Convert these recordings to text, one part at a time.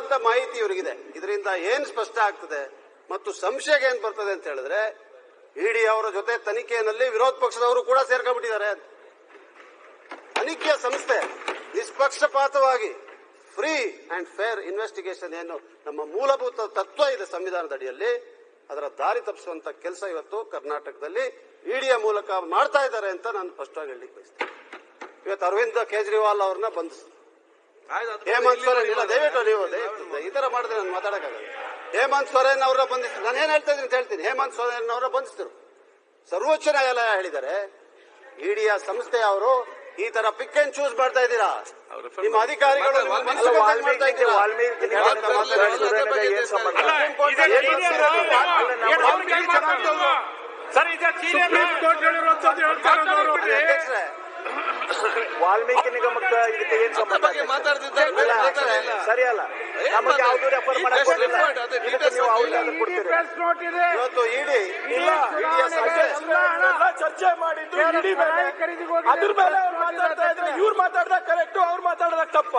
ಇರುವಂತ ಮಾಹಿತಿ ಇವರಿಗಿದೆ. ಇದರಿಂದ ಏನ್ ಸ್ಪಷ್ಟ ಆಗ್ತದೆ ಮತ್ತು ಸಂಶಯಕ್ಕೆ ಏನ್ ಬರ್ತದೆ ಅಂತ ಹೇಳಿದ್ರೆ, ಇಡಿ ಅವರ ಜೊತೆ ತನಿಖೆಯಲ್ಲಿ ವಿರೋಧ ಪಕ್ಷದವರು ಕೂಡ ಸೇರ್ಕೊಂಡ್ಬಿಟ್ಟಿದ್ದಾರೆ. ತನಿಖೆಯ ಸಂಸ್ಥೆ ನಿಷ್ಪಕ್ಷಪಾತವಾಗಿ ಫ್ರೀ ಅಂಡ್ ಫೇರ್ ಇನ್ವೆಸ್ಟಿಗೇಷನ್ ಏನು ನಮ್ಮ ಮೂಲಭೂತ ತತ್ವ ಇದೆ ಸಂವಿಧಾನದ ಅಡಿಯಲ್ಲಿ, ಅದರ ದಾರಿ ತಪ್ಪಿಸುವಂತ ಕೆಲಸ ಇವತ್ತು ಕರ್ನಾಟಕದಲ್ಲಿ ಇಡಿಯ ಮೂಲಕ ಮಾಡ್ತಾ ಇದ್ದಾರೆ ಅಂತ ನಾನು ಸ್ಪಷ್ಟವಾಗಿ ಹೇಳಲಿಕ್ಕೆ ಬಯಸ್ತೇನೆ. ಇವತ್ತು ಅರವಿಂದ್ ಕೇಜ್ರಿವಾಲ್ ಅವ್ರನ್ನ ಬಂಧಿಸಿದ್ರು. ಹೇಮಂತ್ ಸೊರೇನ್ ಇಲ್ಲ, ದಯವಿಟ್ಟು ನೀವು ಈ ತರ ಮಾಡಿದ್ರೆ ನಾನು ಮಾತಾಡಕ್ಕಾಗಲ್ಲ. ಹೇಮಂತ್ ಸೊರೇನ್ ಅವರ ಬಂಧಿಸಿದ್ರು. ನಾನು ಏನ್ ಹೇಳ್ತಾ ಇದ್ದೀನಿ ಅಂತ ಹೇಳ್ತೀನಿ. ಹೇಮಂತ್ ಸೊರೇನ್ ಅವರ ಬಂಧಿಸಿದ್ರು. ಸರ್ವೋಚ್ಚ ನ್ಯಾಯಾಲಯ ಹೇಳಿದ್ದಾರೆ, ಇಡಿಯ ಸಂಸ್ಥೆಯವರು ಈ ತರ ಪಿಕ್ ಅಂಡ್ ಚೂಸ್ ಮಾಡ್ತಾ ಇದ್ದೀರಾ, ನಿಮ್ಮ ಅಧಿಕಾರಿಗಳು ಮಾಡ್ತಾ ಇದ್ದೀರಾ. ವಾಲ್ಮೀಕಿ ನಿಗಮಕ್ಕೆ ಇದಕ್ಕೆ ಏನ್ ಸಂಬಂಧ? ಸರಿ ಅಲ್ಲ, ನಮಗೆ ಯಾವ್ದು ರೆಫರ್ ಮಾಡಕ್ ಬರಲಿಲ್ಲ. ಇವತ್ತು ಇಡಿ ಚರ್ಚೆ ಮಾಡಿದ್ದು ಇಡಿ ಮೇಲೆ, ಅದ್ರ ಮೇಲೆ ಅವ್ರು ಮಾತಾಡ್ತಾ ಇದ್ರೆ ಇವ್ರು ಮಾತಾಡ್ದಾಗ ಕರೆಕ್ಟ್, ಅವ್ರು ಮಾತಾಡ್ದಾಗ ತಪ್ಪ.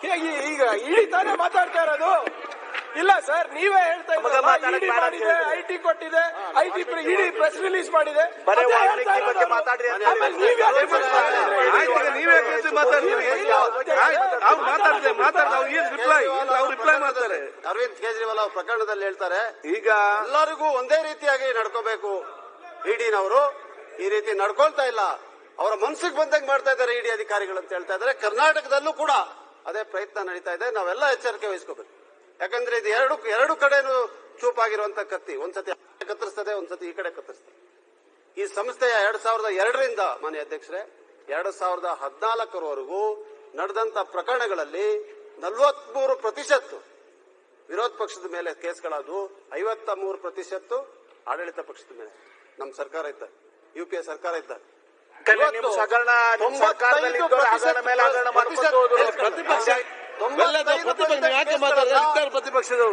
ಹೇಗೆ ಈಗ ಇಡಿ ತಾನೇ ಮಾತಾಡ್ತಾ ಇರೋದು? ಇಲ್ಲ ಸರ್, ನೀವೇ ಹೇಳ್ತಾ ಇದ್ದೀರಿ ಐಟಿ ಕೊಟ್ಟಿದೆ, ಐಟಿ ಇಡಿ ಪ್ರೆಸ್ ರಿಲೀಸ್ ಮಾಡಿದೆ. ಅರವಿಂದ್ ಕೇಜ್ರಿವಾಲ್ ಅವ್ರ ಪ್ರಕರಣದಲ್ಲಿ ಹೇಳ್ತಾರೆ, ಈಗ ಎಲ್ಲರಿಗೂ ಒಂದೇ ರೀತಿಯಾಗಿ ನಡ್ಕೋಬೇಕು. ಇಡಿನವರು ಈ ರೀತಿ ನಡ್ಕೊಳ್ತಾ ಇಲ್ಲ, ಅವರ ಮನಸ್ಸಿಗೆ ಬಂದಂಗೆ ಮಾಡ್ತಾ ಇದ್ದಾರೆ ಇಡಿ ಅಧಿಕಾರಿಗಳು ಅಂತ ಹೇಳ್ತಾ ಇದ್ದಾರೆ. ಕರ್ನಾಟಕದಲ್ಲೂ ಕೂಡ ಅದೇ ಪ್ರಯತ್ನ ನಡೀತಾ ಇದೆ. ನಾವೆಲ್ಲ ಎಚ್ಚರಿಕೆ ವಹಿಸ್ಕೋಬೇಕು. ಯಾಕಂದ್ರೆ ಇದು ಎರಡು ಕಡೆನೂ ಚೂಪಾಗಿರುವಂತ ಕತ್ತಿ, ಒಂದ್ಸತಿ ಕತ್ತರಿಸ್ತದೆ, ಒಂದ್ಸತಿ ಈ ಕಡೆ ಕತ್ತರಿಸ್ತದೆ. ಈ ಸಂಸ್ಥೆಯ 2002ರಿಂದ ಮಾನ್ಯ ಅಧ್ಯಕ್ಷರೇ 2014ರವರೆಗೂ ನಡೆದಂತ ಪ್ರಕರಣಗಳಲ್ಲಿ 43% ವಿರೋಧ ಪಕ್ಷದ ಮೇಲೆ ಕೇಸ್ಗಳಾದವು, 53% ಆಡಳಿತ ಪಕ್ಷದ ಮೇಲೆ. ನಮ್ಮ ಸರ್ಕಾರ ಇದ್ದ, ಯುಪಿಎ ಸರ್ಕಾರ ಇದ್ದ.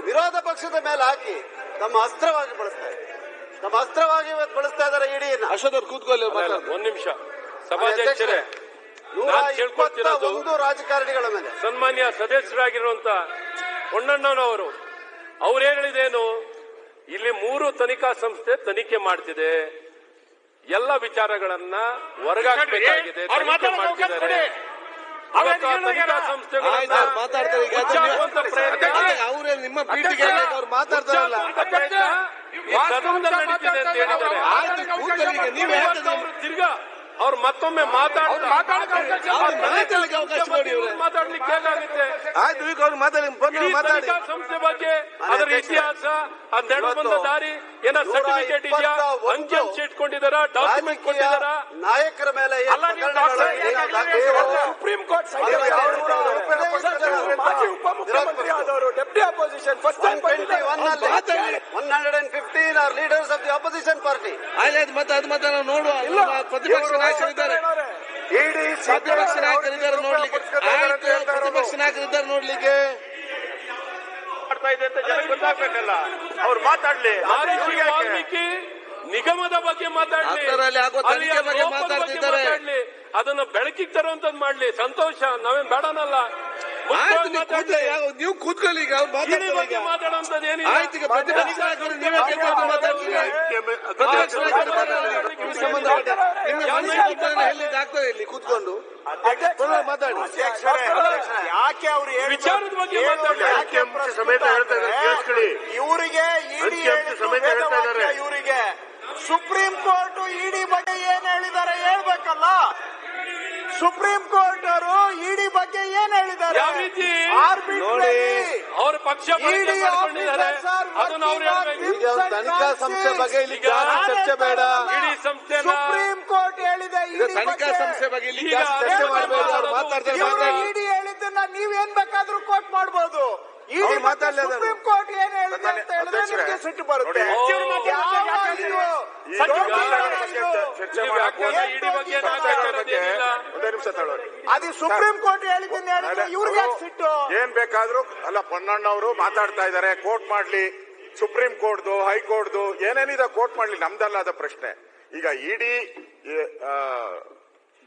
ವಿರೋಧ ಪಕ್ಷದ ಮೇಲೆ ಹಾಕಿ ತಮ್ಮ ಅಸ್ತ್ರವಾಗಿ ಬಳಸ್ತಾ ಇದ್ದಾರೆ, ತಮ್ಮ ಅಸ್ತ್ರವಾಗಿ ಬಳಸ್ತಾ ಇದ್ದಾರೆ ಇಡಿಯನ್ನು. ಕೂತ್ಕೊಳ್ಳಿ ಒಂದ್ ನಿಮಿಷ. ಸಭಾಧ್ಯಕ್ಷರೇ, 121 ರಾಜಕಾರಣಿಗಳ ಮೇಲೆ ಸನ್ಮಾನ್ಯ ಸದಸ್ಯರಾಗಿರುವಂತ ಹೊನ್ನಣ್ಣನವರು ಅವ್ರೇನ್ ಹೇಳಿದೇನು, ಇಲ್ಲಿ 3 ತನಿಖಾ ಸಂಸ್ಥೆ ತನಿಖೆ ಮಾಡ್ತಿದೆ, ಎಲ್ಲ ವಿಚಾರಗಳನ್ನ ಹೊರಗಾಕಬೇಕಾಗಿದೆ, ತನಿಖೆ ಮಾಡ್ತಿದ್ದಾರೆ. ತನಿಖಾ ಸಂಸ್ಥೆಗಳನ್ನ ಅವರೇ ನಿಮ್ಮ ಪೀಠಿಗೆ ಅವ್ರು ಮಾತಾಡ್ತಾರಲ್ಲ, ಸದನದಲ್ಲಿ ನಡೀತಿದೆ ಅಂತ ಹೇಳಿದ್ದಾರೆ. ತಿರ್ಗಾ ಅವ್ರು ಮತ್ತೊಮ್ಮೆ ಮಾತಾಡ್ಲಿಕ್ಕೆ ಹೇಗಾಗುತ್ತೆ? ಆಯ್ತು, ಈಗ ಅವ್ರು ಮಾತಾಡಿ ಸಂಸ್ಥೆ ಬಗ್ಗೆ ಅದರ ಇತಿಹಾಸ, ನಡೆದು ಬಂದ ದಾರಿ, ಏನೋ ಸರ್ಟಿಫಿಕೇಟ್ ಇದೆಯಾ, ಅಂಕಿ ಅಂಶ ಇಟ್ಕೊಂಡಿದಾರ, ಡಾಕ್ಯುಮೆಂಟ್ ಕೊಟ್ಟಿದಾರ, ನಾಯಕರ ಮೇಲೆ ಸುಪ್ರೀಂ ಕೋರ್ಟ್ ಮಾಜಿ ಉಪಮುಖ್ಯಮಂತ್ರಿ ಆದವರು deputy opposition first time 115 are leaders of the opposition party. ಆಯ್ತು, ಮತ್ತೆ ಅದು ಮತ್ತೆ ನಾವು ನೋಡುವ ಪ್ರತಿಪಕ್ಷ ನಾಯಕರಿದ್ದಾರೆ, ಪ್ರತಿಪಕ್ಷ ನಾಯಕರಿದ್ದಾರೆ ನೋಡ್ಲಿಕ್ಕೆ. ಆಯ್ತು, ಪ್ರತಿಪಕ್ಷ ನಾಯಕರಿದ್ದಾರೆ ನೋಡ್ಲಿಕ್ಕೆ. ಮಾಡ್ತಾ ಇದೆ ಅಂತ ಜನಕ್ಕೆ ಗೊತ್ತಾಗ್ಬೇಕಲ್ಲ, ಅವ್ರು ಮಾತಾಡ್ಲಿ. ವಾಲ್ಮೀಕಿ ನಿಗಮದ ಬಗ್ಗೆ ಮಾತಾಡ್ಲಿ, ಮಾತಾಡ್ಲಿ, ಅದನ್ನ ಬೆಳಕಿಗೆ ತರುವಂತದ್ದು ಮಾಡ್ಲಿ. ಸಂತೋಷ, ನಾವೇನ್ ಬೇಡನಲ್ಲ. ನೀವು ಕೂತ್ಕೊಳ್ಳಿ, ಈಗ ಮಾತಾಡುವಂತದ್ದು ಏನಿಲ್ಲ. ಆಯ್ತು, ಈಗ ಪ್ರತಿಪಕ್ಷ ನಾಯಕರು ನೀವೇ ಮಾತಾಡ್ತೀವಿ. ಪ್ರತಿಪಕ್ಷ ಆಗ್ತದೆ ಇಲ್ಲಿ ಕೂತ್ಕೊಂಡು ಮಾತಾಡಿ. ಯಾಕೆ ಅವರು ವಿಚಾರದ ಬಗ್ಗೆ ಮಾತಾಡಿ. ಸಮೇತ ಹೇಳ್ತಾ ಇದ್ದಾರೆ, ಇವರಿಗೆ ಇವರಿಗೆ ಸುಪ್ರೀಂ ಕೋರ್ಟ್ ಇಡಿ ಬಗ್ಗೆ ಏನ್ ಹೇಳಿದ್ದಾರೆ ಹೇಳ್ಬೇಕಲ್ಲ. ಸುಪ್ರೀಂ ಕೋರ್ಟ್ ಅವರು ಇಡಿ ಬಗ್ಗೆ ಏನ್ ಹೇಳಿದ್ದಾರೆ? ಯಾವ ರೀತಿ ನೋಡಿ, ಅವ್ರ ಪಕ್ಷ ತನಿಖಾ ಸಂಸ್ಥೆ ಬಗ್ಗೆ ಇಲ್ಲಿ ಚರ್ಚೆ ಬೇಡ. ಇಡೀ ಸಂಸ್ಥೆ ಸುಪ್ರೀಂ ಕೋರ್ಟ್ ಹೇಳಿದೆ, ತನಿಖಾ ಸಂಸ್ಥೆ ಬಗ್ಗೆ ಇಲ್ಲಿ ಚರ್ಚೆ ಮಾಡಬೇಡಿ. ಅವ್ರು ಮಾತಾಡ್ತಾರೆ, ಇಡಿ ಹೇಳಿದ್ದನ್ನ ನೀವೇನ್ ಬೇಕಾದ್ರೂ ಕೋರ್ಟ್ ಮಾಡ್ಬೋದು. ಸುಪ್ರೀಂ ಕೋರ್ಟ್ ಏನ್ ಹೇಳಿದೆ ಅಂತ ಹೇಳಿದ್ರೆ ನಿಮಗೆ ಸಿಟ್ಟು ಬರುತ್ತೆ. ಅದು ಸುಪ್ರೀಂ ಕೋರ್ಟ್ ಹೇಳಿದ್ದನ್ನ ಹೇಳಿದ್ರೆ ಇವ್ರಿಗೆ ಸಿಟ್ಟು. ಏನ್ ಬೇಕಾದ್ರೂ ಅಲ್ಲ, ಪೊನ್ನಣ್ಣವರು ಮಾತಾಡ್ತಾ ಇದಾರೆ, ಕೋರ್ಟ್ ಮಾಡ್ಲಿ, ಸುಪ್ರೀಂ ಕೋರ್ಟ್ದು, ಹೈಕೋರ್ಟ್ದು ಏನೇನಿದೆ ಕೋರ್ಟ್ ಮಾಡ್ಲಿ, ನಮ್ದಲ್ಲ ಅದ ಪ್ರಶ್ನೆ. ಈಗ ಇಡಿ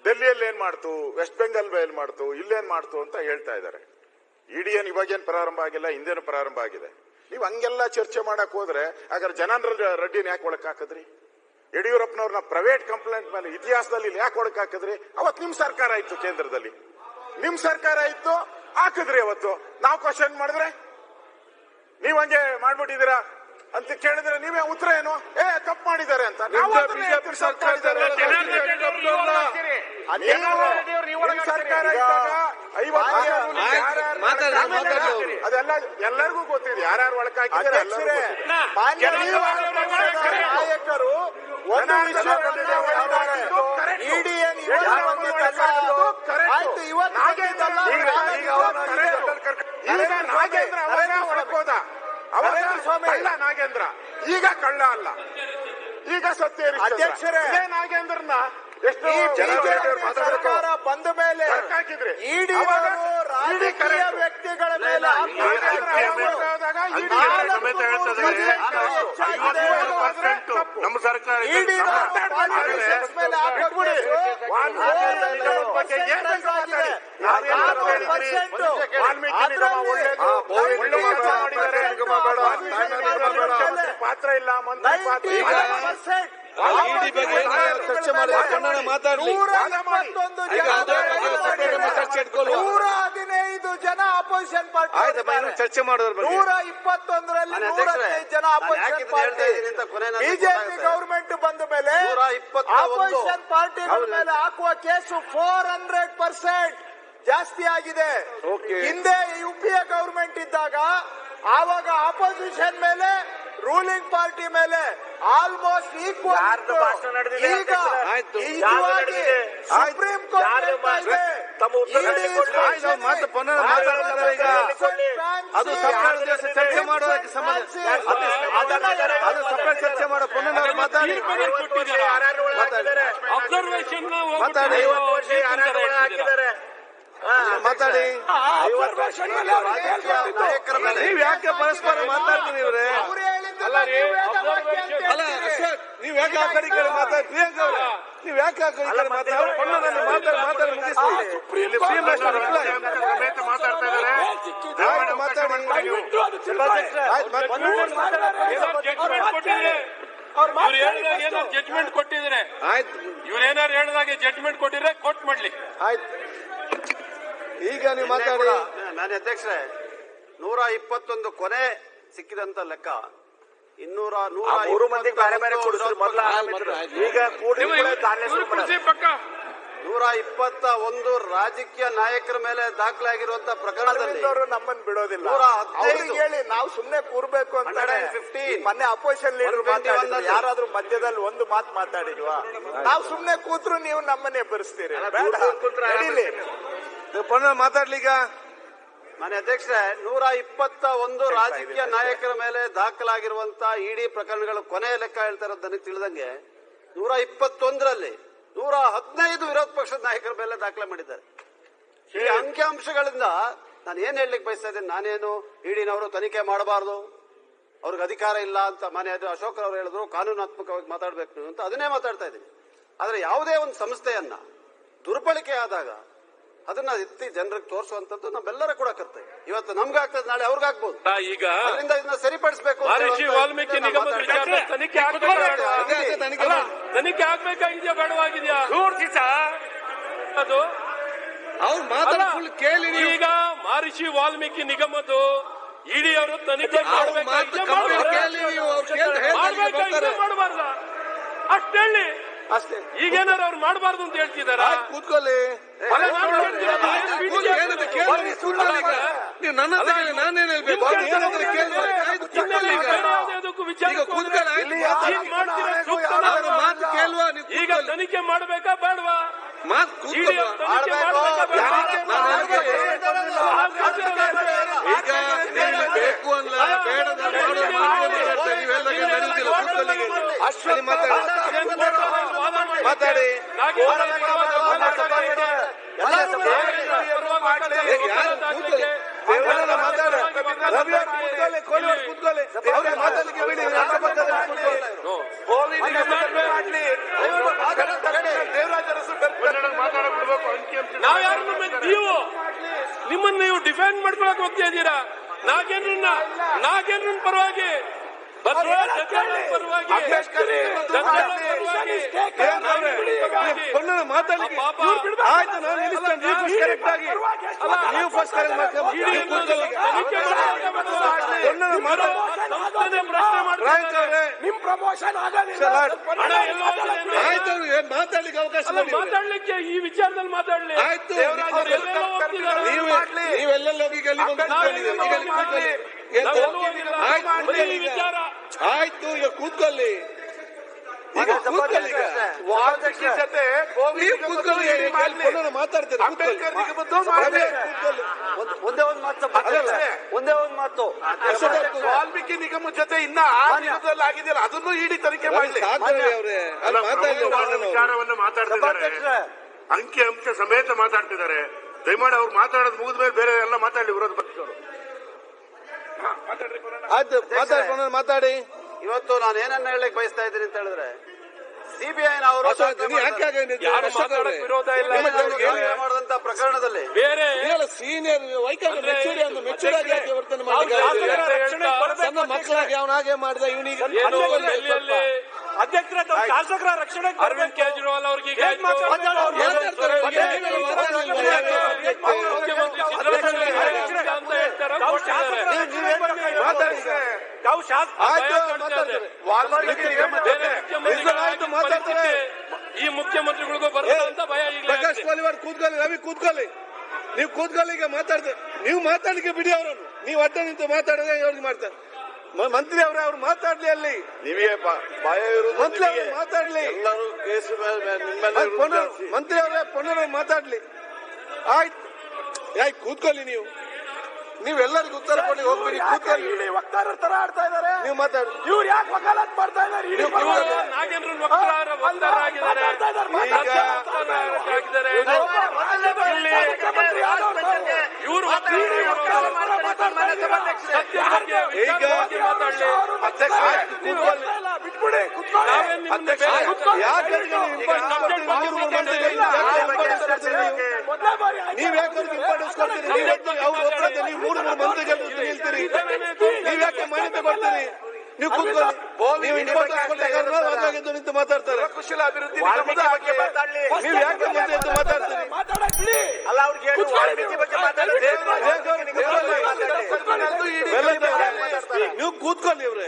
ಡೆಲ್ಲಿಯಲ್ಲಿ ಏನ್ ಮಾಡ್ತು, ವೆಸ್ಟ್ ಬೆಂಗಾಲ್ ಏನ್ ಮಾಡ್ತು, ಇಲ್ಲೇನ್ ಮಾಡ್ತು ಅಂತ ಹೇಳ್ತಾ ಇದ್ದಾರೆ. ಇಡಿಯನ್ ಇವಾಗೇನು ಪ್ರಾರಂಭ ಆಗಿಲ್ಲ, ಹಿಂದೇನು ಪ್ರಾರಂಭ ಆಗಿದೆ. ನೀವು ಹಂಗೆಲ್ಲ ಚರ್ಚೆ ಮಾಡಕ್ ಹೋದ್ರೆ ಹಾಗಾದ್ರೆ ಜನಾರ್ದನ್ ರೆಡ್ಡಿನ ಯಾಕೆ ಒಳಕ್ ಹಾಕಿದ್ರಿ? ಯಡಿಯೂರಪ್ಪನವ್ರನ್ನ ಪ್ರೈವೇಟ್ ಕಂಪ್ಲೇಂಟ್ ಮೇಲೆ ಇತಿಹಾಸದಲ್ಲಿ ಯಾಕೆ ಒಳಕ್ ಹಾಕಿದ್ರಿ? ಅವತ್ತು ನಿಮ್ ಸರ್ಕಾರ ಇತ್ತು, ಕೇಂದ್ರದಲ್ಲಿ ನಿಮ್ ಸರ್ಕಾರ ಇತ್ತು, ಹಾಕಿದ್ರಿ. ಅವತ್ತು ನಾವು ಕ್ವಶನ್ ಮಾಡಿದ್ರೆ ನೀವ್ ಹಂಗೆ ಮಾಡ್ಬಿಟ್ಟಿದ್ದೀರಾ ಅಂತ ಕೇಳಿದ್ರೆ ನೀವೇ ಉತ್ತರ ಏನು? ತಪ್ಪು ಮಾಡಿದ್ದಾರೆ ಅಂತ. ಸರ್ಕಾರ ಅದೆಲ್ಲ ಎಲ್ಲರಿಗೂ ಗೊತ್ತಿದೆ, ಯಾರ್ಯಾರು ಒಳಕ್ ಹಾಕಿದ್ದಾರೆ. ನಾಯಕರು ನಾಗೇಂದ್ರ ಒಳಕೋದ ಕಳ್ಳ ನಾಗೇಂದ್ರ, ಈಗ ಕಳ್ಳ ಅಲ್ಲ, ಈಗ ಸತ್ಯ. ಅಧ್ಯಕ್ಷರೇ, ನಾಗೇಂದ್ರನ ಎಷ್ಟು ಸರ್ಕಾರ ಬಂದ ಮೇಲೆ ರಾಜಕೀಯ ವ್ಯಕ್ತಿಗಳ ಮೇಲೆ ನಮ್ಮ ಸರ್ಕಾರ ಪಾತ್ರ ಇಲ್ಲ, ಮಂತ್ರಿ ಚರ್ಚೆ ಮಾಡಿದ್ರೆ ಕನ್ನಡ ಮಾತಾಡಲಿ. 115 ಜನ ಅಪೋಸಿಷನ್ ಪಾರ್ಟಿ ಚರ್ಚೆ ಮಾಡೋದ್ರ 121ರಲ್ಲಿ 115 ಜನ ಅಪೋಸಿಷನ್ ಪಾರ್ಟಿ. ಬಿಜೆಪಿ ಗವರ್ಮೆಂಟ್ ಬಂದ ಮೇಲೆ ಅಪೋಸಿಷನ್ ಪಾರ್ಟಿಗಳ ಮೇಲೆ ಹಾಕುವ ಕೇಸು 400% ಜಾಸ್ತಿ ಆಗಿದೆ. ಹಿಂದೆ ಯುಪಿಎ ಗವರ್ಮೆಂಟ್ ಇದ್ದಾಗ ಆವಾಗ ಅಪೋಸಿಷನ್ ಮೇಲೆ ರೂಲಿಂಗ್ ಪಾರ್ಟಿ ಮೇಲೆ ಆಲ್ಮೋಸ್ಟ್ ಈಕ್ವಲ್. ಈಗ ಸುಪ್ರೀಂ ಕೋರ್ಟ್ ಅದು ಸಪ್ರೇಟ್ ದಿವಸ ಚರ್ಚೆ ಮಾಡೋದಕ್ಕೆ ಸಂಬಂಧ, ಅದು ಸಪ್ರೇಟ್ ಚರ್ಚೆ ಮಾಡೋ ಪೊನ್ನನವರು ಮಾತಾಡಿ ಅಬ್ಸರ್ವೇಷನ್ ಮಾತಾಡಿ. ನೀವ್ ಯಾಕೆ ಪರಸ್ಪರ ಮಾತಾಡ್ತೀನಿ ಇವ್ರೆ? ಅಲ್ಲ ಅಶೋಕ್, ನೀವ್ ಯಾಕೆ ಆ ಕಡೆ ಕಡೆ ಮಾತಾಡಿ? ಪ್ರಿಯಾಂಕಾ ಅವ್ರೆ, ನೀವ್ ಯಾಕೆ ಆ ಕಡೆ ಕಡೆ ಮಾತಾಡಿ? ಪೊನ್ನನಲ್ಲಿ ಮಾತಾಡಿ ಮುಗಿಸಿ. ಸಮೇತ ಮಾತಾಡ್ತಾ ಇದ್ದಾರೆ. ಜಡ್ಜ್ಮೆಂಟ್ ಕೊಟ್ಟಿದ್ರೆ ಆಯ್ತು, ಇವ್ರೇನಾರು ಹೇಳಿದಾಗೆ ಜಡ್ಜ್ಮೆಂಟ್ ಕೊಟ್ಟಿದ್ರೆ ಕೋರ್ಟ್ ಮಾಡ್ಲಿ. ಆಯ್ತು, ಈಗ ನೀವು ಮಾತಾಡಿ. ಮಾನ್ಯ ಅಧ್ಯಕ್ಷರೇ, 121 ಕೊನೆ ಸಿಕ್ಕಿದಂತ ಲೆಕ್ಕ 121 ರಾಜಕೀಯ ನಾಯಕರ ಮೇಲೆ ದಾಖಲಾಗಿರುವಂತಹ ಪ್ರಕರಣದಲ್ಲಿ ನಮ್ಮನ್ನು ಬಿಡೋದಿಲ್ಲ. 115 ಹೇಳಿ ನಾವು ಸುಮ್ನೆ ಕೂರ್ಬೇಕು ಅಂತ 115 ಮೊನ್ನೆ ಅಪೋಸಿಷನ್ ಲೀಡರ್ ಯಾರಾದ್ರೂ ಮಧ್ಯದಲ್ಲಿ ಒಂದು ಮಾತು ಮಾತಾಡಿದ್ವಾ? ನಾವು ಸುಮ್ನೆ ಕೂತ್ರು ನೀವು ನಮ್ಮನ್ನೇ ಎಬ್ಬರಿಸ್ತೀರಿ. ಮಾತಾಡ್ಲಿಗ ಮಾನ್ಯ ಅಧ್ಯಕ್ಷರೇ, 121 ರಾಜಕೀಯ ನಾಯಕರ ಮೇಲೆ ದಾಖಲಾಗಿರುವಂತಹ ಇಡಿ ಪ್ರಕರಣಗಳು ಕೊನೆಯ ಲೆಕ್ಕ ಹೇಳ್ತಾ ಇರೋದು ನನಗೆ ತಿಳಿದಂಗೆ 121ರಲ್ಲಿ 115 ವಿರೋಧ ಪಕ್ಷದ ನಾಯಕರ ಮೇಲೆ ದಾಖಲೆ ಮಾಡಿದ್ದಾರೆ. ಈ ಅಂಕಿಅಂಶಗಳಿಂದ ನಾನು ಏನ್ ಹೇಳಲಿಕ್ಕೆ ಬಯಸ್ತಾ ಇದ್ದೀನಿ, ನಾನೇನು ಇಡಿನವರು ತನಿಖೆ ಮಾಡಬಾರದು, ಅವ್ರಿಗೆ ಅಧಿಕಾರ ಇಲ್ಲ ಅಂತ ಮಾನ್ಯ ಅಶೋಕ್ ಅವರು ಹೇಳಿದ್ರು, ಕಾನೂನಾತ್ಮಕವಾಗಿ ಮಾತಾಡಬೇಕು ಅಂತ ಅದನ್ನೇ ಮಾತಾಡ್ತಾ ಇದ್ದೀನಿ. ಆದ್ರೆ ಯಾವುದೇ ಒಂದು ಸಂಸ್ಥೆಯನ್ನ ದುರ್ಬಳಕೆ ಆದಾಗ ಅದನ್ನ ಎತ್ತಿ ಜನರಿಗೆ ತೋರಿಸುವಂತದ್ದು ನಮ್ಮೆಲ್ಲರ ಕೂಡ ಕರ್ತವ್ಯ. ಇವತ್ತು ನಮ್ಗೆ ಆಗ್ತದೆ, ನಾಳೆ ಅವ್ರಿಗೆ ಆಗ್ಬೋದು. ಈಗ ಅದರಿಂದ ಇದನ್ನ ಸರಿಪಡಿಸಬೇಕು. ಮಹರ್ಷಿ ವಾಲ್ಮೀಕಿ ನಿಗಮದ ವಿಚಾರ ತನಿಖೆ ಆಗ್ಬೇಕಾಗಿದೆಯಾ ಬೇಡವಾಗಿದೆಯಾ? ಅದು ಅವ್ರು ಮಾತಾಡ ಫುಲ್ ಕೇಳಿ. ಈಗ ಮಹರ್ಷಿ ವಾಲ್ಮೀಕಿ ನಿಗಮದ್ದು ಇಡಿ ಅವರು ತನಿಖೆ ಮಾಡಬಾರ್ದ? ಅಷ್ಟು ಹೇಳಿ ಅಷ್ಟೇ. ಈಗೇನಾರು ಅವ್ರು ಮಾಡಬಾರ್ದು ಅಂತ ಹೇಳ್ತಿದಾರ? ಕೂತ್ಕೊಳ್ಳಿ. ನೀವು ನನ್ನ ನಾನೇನ್ ಹೇಳ್ಬೇಕು? ಮಾತು ಕೇಳುವ. ಈಗ ತನಿಖೆ ಮಾಡಬೇಕಾ ಬೇಡವಾ? ಮಾತು ಕೂತ್ಕೊಳ್ಳುವ. ಈಗ ನೀವು ಬೇಕು ಅಲ್ಲ ಬೇಡದ ನೀವೆಲ್ಲ ನಡೆಯುತ್ತಿಲ್ಲ. ಕೂತ್ಕೊಳ್ಳಿ, ಅಶ್ವನಿ ಮಾತಾಡಿ ಮಾತಾಡಿ. ಕೂತ್ಕೊಳ್ಳಿ, ಮಾತಾಡ್ಲಿಕ್ಕೆ ಬಿಡಿ. ನಾವ್ಯಾರು ನೀವು ನಿಮ್ಮನ್ನು ನೀವು ಡಿಫೆಂಡ್ ಡಿಫೆಂಡ್ ಮಾಡ್ಕೊಳಕ್ ಹೋಗ್ತಾ ಇದ್ದೀರಾ? ನಾಗೇಂದ್ರನ್ ಪರವಾಗಿ, ಬಸವರಾಜ ಸತ್ಯಾನಂದ ಪರವಾಗಿ, ಮಾತಾಡ್ಲಿಕ್ಕೆ ಆಯ್ತು, ನಾನು ನಿಲ್ಲಿಸ್ತೇನೆ. ನೀವು ಫಸ್ಟ್ ಕರೆಕ್ಟ್ ಆಗಿ ನಿಮ್ ಪ್ರಮೋಷನ್ ಆಯ್ತು, ಮಾತಾಡ್ಲಿಕ್ಕೆ ಅವಕಾಶ ಮಾಡಿ. ಮಾತಾಡ್ಲಿಕ್ಕೆ ಈ ವಿಚಾರದಲ್ಲಿ ಮಾತಾಡ್ಲಿ. ಆಯ್ತು, ನೀವೆಲ್ಲೆಲ್ಲ ಹೋಗಿ ಅಲ್ಲಿ ಆಯ್ತು, ಈಗ ಕೂತ್ಕೊಳ್ಳಿ. ಈಗ ಕೂತ್ಕೊಳ್ಳಿ, ಈಗ ನೀವು ಕೂತ್ಕೊಳ್ಳಿ, ಮಾತಾಡ್ತೀರಿ. ಒಂದೇ ಒಂದು ಮಾತು ವಾಲ್ಮೀಕಿ ನಿಗಮ ಜೊತೆ ಇನ್ನ ಆಗಿದೆಯಲ್ಲ, ಅದನ್ನು ಇಡಿ ತನಿಖೆ ಮಾಡಲಿ. ವಿಚಾರವನ್ನು ಮಾತಾಡ್ತಿದ್ದಾರೆ, ಅಂಕಿ ಅಂಶ ಸಮೇತ ಮಾತಾಡ್ತಿದ್ದಾರೆ. ದಯಮಾಡಿ ಅವ್ರು ಮಾತಾಡೋದು ಮುಗಿದ ಮೇಲೆ ಬೇರೆ ಎಲ್ಲ ಮಾತಾಡಲಿ. ವಿರೋಧ ಪಕ್ಷದವರು ಮಾತಾಡಿ. ಇವತ್ತು ನಾನು ಏನನ್ನ ಹೇಳಕ್ ಬಯಸ್ತಾ ಇದ್ದೀನಿ ಅಂತ ಹೇಳಿದ್ರೆ, ಸಿಬಿಐನವರು ವಿರೋಧ ಇಲ್ಲ ಮಾಡಿದಂತ ಪ್ರಕರಣದಲ್ಲಿ ಬೇರೆ ಸೀನಿಯರ್ ವೈಕಲ್ ಮೆಚೂರ್ ಆಗಿ ವರ್ತನೆ ಸಣ್ಣ ಮಕ್ಕಳಾಗಿ ಅವನಾಗೆ ಮಾಡಿದ ಇವನಿಗೆ ಅಧ್ಯಕ್ಷರ ಶಾಸಕರ ರಕ್ಷಣೆ ಅರವಿಂದ್ ಕೇಜ್ರಿವಾಲ್ ಅವ್ರಿಗೆ ಈ ಮುಖ್ಯಮಂತ್ರಿಗಳಿಗೂ ಬರುತ್ತೆ ಭಯ. ಪ್ರಕಾಶ್ ಕೋಲಿವಾಡ್ ಕೂತ್ಕೊಳ್ಳಿ, ರವಿ ಕೂತ್ಕೊಳ್ಳಿ, ನೀವು ಕೂತ್ಕೊಳ್ಳಿ. ಈಗ ಮಾತಾಡ್ತಾರೆ, ನೀವು ಮಾತಾಡ್ಲಿಕ್ಕೆ ಬಿಡಿ ಅವರನ್ನು. ನೀವು ಅಡ್ಡ ನಿಂತು ಮಾತಾಡಿದ್ರೆ ಅವ್ರಿಗೆ ಮಾಡ್ತಾರೆ. ಮಂತ್ರಿ ಅವರೇ, ಅವ್ರು ಮಾತಾಡ್ಲಿ. ಅಲ್ಲಿ ನೀವೇ ಭಯ ಇರುವುದು. ಮಂತ್ರಿ ಅವರು ಮಾತಾಡ್ಲಿ. ಎಲ್ಲರೂ ಕೇಸು ಮಂತ್ರಿ ಅವರೇ, ಪುನರ್ ಮಾತಾಡ್ಲಿ. ಆಯ್ತು, ಕೂತ್ಕೊಳ್ಳಿ. ನೀವೆಲ್ಲರಿಗೂ ಉತ್ತರ ಕೊಡಿ, ಹೋಗ್ಬಿಡಿ, ಕೂತ್ಕೊಳ್ಳಿ. ವಕ್ತಾರರ ತರ ಆಡ್ತಾ ಇದಾರೆ. ನೀವು ಮಾತಾಡಿ. ಇವ್ರು ಯಾಕೆ ವಕಾಲತ್ ಮಾಡ್ತಾ ಇದ್ದಾರೆ? ನಾಗೇಂದ್ರನ್ ವಕ್ತಾರರಾಗಿದ್ದಾರೆ. ಇವರು ಬಿಟ್ಬಿಡಿ, ನೀವ್ ಯಾಕೆ ಇಂಪಾರ್ಟೆನ್ಸ್ ಕೊಡ್ತೀರಿ? ನೀವು ಮೂರು ಮಂತ್ರಿಗಳು ನಿಲ್ತೀರಿ, ನೀವ್ ಯಾಕೆ ಮಾನ್ಯತೆ ಕೊಡ್ತೀರಿ? ನೀವು ಕೂತ್ಕೊಳ್ಳಿ. ನೀವು ಇಂಪಾರ್ಟೆನ್ಸ್ ಕೊಟ್ಟಿದ್ದು ನಿಂತು ಮಾತಾಡ್ತಾರೆ. ಕುಶಲ ಅಭಿವೃದ್ಧಿ ನೀವು ಯಾಕೆ ಮುಂದೆ ಎದ್ದು ಮಾತಾಡ್ತೀರಿ? ಅಲ್ಲ, ಅವ್ರಿಗೆ ನೀವು ಕೂತ್ಕೊಳ್ಳಿ. ಅವ್ರೆ,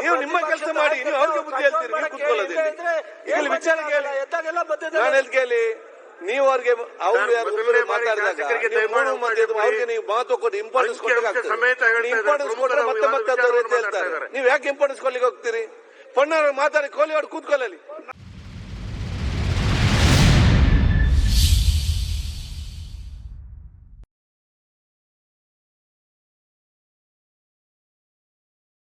ನೀವು ನಿಮ್ಮ ಕೆಲಸ ಮಾಡಿ, ನೀವು ಅವ್ರಿಗೆ ಬುದ್ಧಿ ಹೇಳ್ತೀರಿ. ನೀವು ಕೂತ್ಕೊಳ್ಳೋದಿಲ್ಲ. ಈಗ ವಿಚಾರ ಕೇಳಿ, ನಾನು ಹೇಳ್ ಕೇಳಿ. ನೀವು ಅವ್ರಿಗೆ ಮಾತಾಡಿದಾಗ ಅವ್ರಿಗೆ ನೀವು ಮಾತು ಕೊಟ್ಟು ಇಂಪಾರ್ಟೆನ್ಸ್ ಕೊಟ್ಟಾಗ್ತದೆ. ಇಂಪಾರ್ಟೆನ್ಸ್ ಕೊಟ್ಟರೆ ಮತ್ತೆ ಹೇಳ್ತಾರೆ. ನೀವು ಯಾಕೆ ಇಂಪಾರ್ಟೆನ್ಸ್ ಕೊಡ್ಲಿಕ್ಕೆ ಹೋಗ್ತೀರಿ? ಪಣ್ಣವ್ರು ಮಾತಾಡಿ, ಕೋಲಿವಾಡ್ ಕೂತ್ಕೊಳ್ಳಲಿ.